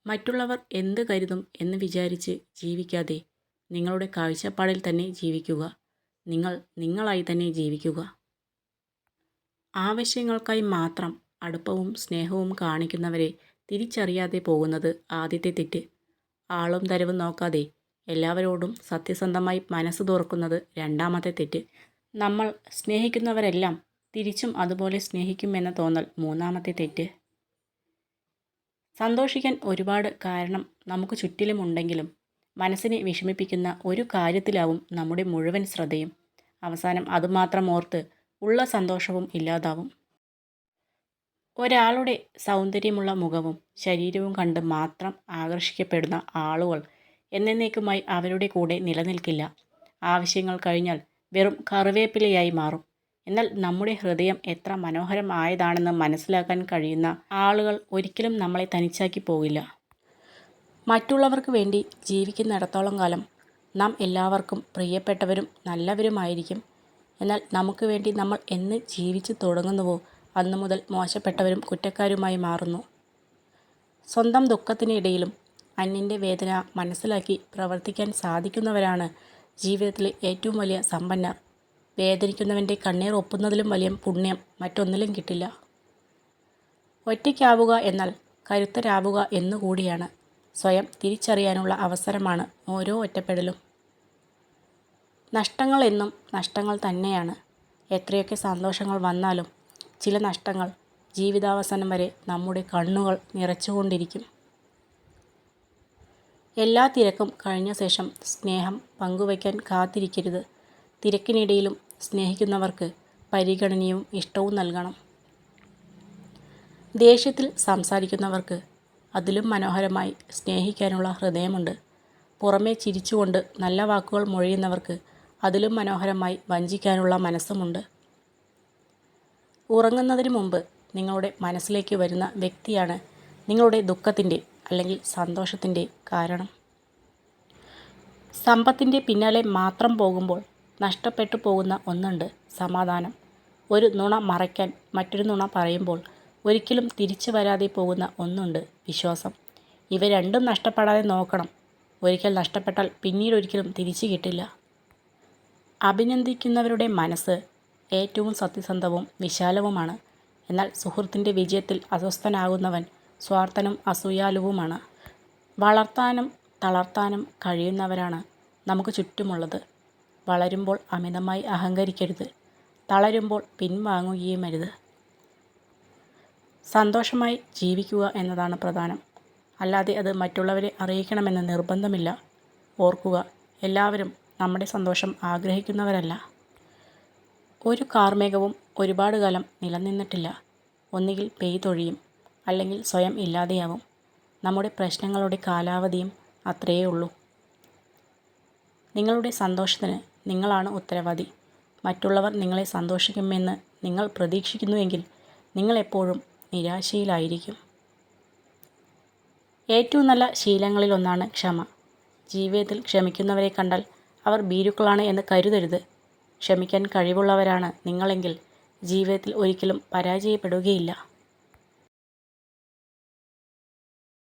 മറ്റുള്ളവർ എന്ത് കരുതും എന്ന് വിചാരിച്ച് ജീവിക്കാതെ നിങ്ങളുടെ കാഴ്ചപ്പാടിൽ തന്നെ ജീവിക്കുക. നിങ്ങൾ നിങ്ങളായി തന്നെ ജീവിക്കുക. ആവശ്യങ്ങൾക്കായി മാത്രം അടുപ്പവും സ്നേഹവും കാണിക്കുന്നവരെ തിരിച്ചറിയാതെ പോകുന്നത് ആദ്യത്തെ തെറ്റ്. ആളും തരവും നോക്കാതെ എല്ലാവരോടും സത്യസന്ധമായി മനസ്സ് തുറക്കുന്നത് രണ്ടാമത്തെ തെറ്റ്. നമ്മൾ സ്നേഹിക്കുന്നവരെല്ലാം തിരിച്ചും അതുപോലെ സ്നേഹിക്കുമെന്ന തോന്നൽ മൂന്നാമത്തെ തെറ്റ്. സന്തോഷിക്കാൻ ഒരുപാട് കാരണം നമുക്ക് ചുറ്റിലുമുണ്ടെങ്കിലും മനസ്സിനെ വിഷമിപ്പിക്കുന്ന ഒരു കാര്യത്തിലാവും നമ്മുടെ മുഴുവൻ ശ്രദ്ധയും. അവസാനം അതുമാത്രം ഓർത്ത് ഉള്ള സന്തോഷവും ഇല്ലാതാവും. ഒരാളുടെ സൗന്ദര്യമുള്ള മുഖവും ശരീരവും കണ്ട് മാത്രം ആകർഷിക്കപ്പെടുന്ന ആളുകൾ എന്നേക്കുമായി അവരുടെ കൂടെ നിലനിൽക്കില്ല. ആവശ്യങ്ങൾ കഴിഞ്ഞാൽ വെറും കറിവേപ്പിലയായി മാറും. എന്നാൽ നമ്മുടെ ഹൃദയം എത്ര മനോഹരമായതാണെന്ന് മനസ്സിലാക്കാൻ കഴിയുന്ന ആളുകൾ ഒരിക്കലും നമ്മളെ തനിച്ചാക്കി പോകില്ല. മറ്റുള്ളവർക്ക് വേണ്ടി ജീവിക്കുന്നിടത്തോളം കാലം നാം എല്ലാവർക്കും പ്രിയപ്പെട്ടവരും നല്ലവരുമായിരിക്കും. എന്നാൽ നമുക്ക് വേണ്ടി നമ്മൾ എന്ന് ജീവിച്ചു തുടങ്ങുന്നുവോ അന്നു മുതൽ മോശപ്പെട്ടവരും കുറ്റക്കാരുമായി മാറുന്നു. സ്വന്തം ദുഃഖത്തിനിടയിലും അന്യൻ്റെ വേദന മനസ്സിലാക്കി പ്രവർത്തിക്കാൻ സാധിക്കുന്നവരാണ് ജീവിതത്തിലെ ഏറ്റവും വലിയ സമ്പന്നർ. വേദനിക്കുന്നവൻ്റെ കണ്ണീർ ഒപ്പുന്നതിലും വലിയ പുണ്യം മറ്റൊന്നിലും കിട്ടില്ല. ഒറ്റയ്ക്കാവുക എന്നാൽ കരുത്തരാവുക എന്നുകൂടിയാണ്. സ്വയം തിരിച്ചറിയാനുള്ള അവസരമാണ് ഓരോ ഒറ്റപ്പെടലും. നഷ്ടങ്ങൾ എന്നും നഷ്ടങ്ങൾ തന്നെയാണ്. എത്രയൊക്കെ സന്തോഷങ്ങൾ വന്നാലും ചില നഷ്ടങ്ങൾ ജീവിതാവസാനം വരെ നമ്മുടെ കണ്ണുകൾ നിറച്ചുകൊണ്ടിരിക്കും. എല്ലാ തിരക്കും കഴിഞ്ഞ ശേഷം സ്നേഹം പങ്കുവയ്ക്കാൻ കാത്തിരിക്കരുത്. തിരക്കിനിടയിലും സ്നേഹിക്കുന്നവർക്ക് പരിഗണനയും ഇഷ്ടവും നൽകണം. ദേഷ്യത്തിൽ സംസാരിക്കുന്നവർക്ക് അതിലും മനോഹരമായി സ്നേഹിക്കാനുള്ള ഹൃദയമുണ്ട്. പുറമേ ചിരിച്ചുകൊണ്ട് നല്ല വാക്കുകൾ മൊഴിയുന്നവർക്ക് അതിലും മനോഹരമായി വഞ്ചിക്കാനുള്ള മനസ്സുമുണ്ട്. ഉറങ്ങുന്നതിന് മുമ്പ് നിങ്ങളുടെ മനസ്സിലേക്ക് വരുന്ന വ്യക്തിയാണ് നിങ്ങളുടെ ദുഃഖത്തിൻ്റെ അല്ലെങ്കിൽ സന്തോഷത്തിൻ്റെ കാരണം. സമ്പത്തിൻ്റെ പിന്നാലെ മാത്രം പോകുമ്പോൾ നഷ്ടപ്പെട്ടു പോകുന്ന ഒന്നുണ്ട്: സമാധാനം. ഒരു നുണ മറയ്ക്കാൻ മറ്റൊരു നുണ പറയുമ്പോൾ ഒരിക്കലും തിരിച്ചു വരാതെ പോകുന്ന ഒന്നുണ്ട്: വിശ്വാസം. ഇവ രണ്ടും നഷ്ടപ്പെടാതെ നോക്കണം. ഒരിക്കൽ നഷ്ടപ്പെട്ടാൽ പിന്നീടൊരിക്കലും തിരിച്ചു കിട്ടില്ല. അഭിനന്ദിക്കുന്നവരുടെ മനസ്സ് ഏറ്റവും സത്യസന്ധവും വിശാലവുമാണ്. എന്നാൽ സുഹൃത്തിൻ്റെ വിജയത്തിൽ അസ്വസ്ഥനാകുന്നവൻ സ്വാർത്ഥനും അസൂയാലുവുമാണ്. വളർത്താനും തളർത്താനും കഴിയുന്നവരാണ് നമുക്ക് ചുറ്റുമുള്ളത്. വളരുമ്പോൾ അമിതമായി അഹങ്കരിക്കരുത്. തളരുമ്പോൾ പിൻവാങ്ങുകയുമരുത്. സന്തോഷമായി ജീവിക്കുക എന്നതാണ് പ്രധാനം. അല്ലാതെ അത് മറ്റുള്ളവരെ അറിയിക്കണമെന്ന് നിർബന്ധമില്ല. ഓർക്കുക, എല്ലാവരും നമ്മുടെ സന്തോഷം ആഗ്രഹിക്കുന്നവരല്ല. ഒരു കാർമേഘവും ഒരുപാട് കാലം നിലനിന്നിട്ടില്ല. ഒന്നുകിൽ പെയ്തൊഴിയും, അല്ലെങ്കിൽ സ്വയം ഇല്ലാതെയാവും. നമ്മുടെ പ്രശ്നങ്ങളുടെ കാലാവധിയും അത്രയേ ഉള്ളൂ. നിങ്ങളുടെ സന്തോഷത്തിന് നിങ്ങളാണ് ഉത്തരവാദി. മറ്റുള്ളവർ നിങ്ങളെ സന്തോഷിക്കുമെന്ന് നിങ്ങൾ പ്രതീക്ഷിക്കുന്നുവെങ്കിൽ നിങ്ങൾ എപ്പോഴും നിരാശയിലായിരിക്കും. ഏറ്റവും നല്ല ശീലങ്ങളിലൊന്നാണ് ക്ഷമ. ജീവിതത്തിൽ ക്ഷമിക്കുന്നവരെ കണ്ടാൽ അവർ ഭീരുക്കളാണ് എന്ന് കരുതരുത്. ക്ഷമിക്കാൻ കഴിവുള്ളവരാണ് നിങ്ങളെങ്കിൽ ജീവിതത്തിൽ ഒരിക്കലും പരാജയപ്പെടുകയില്ല.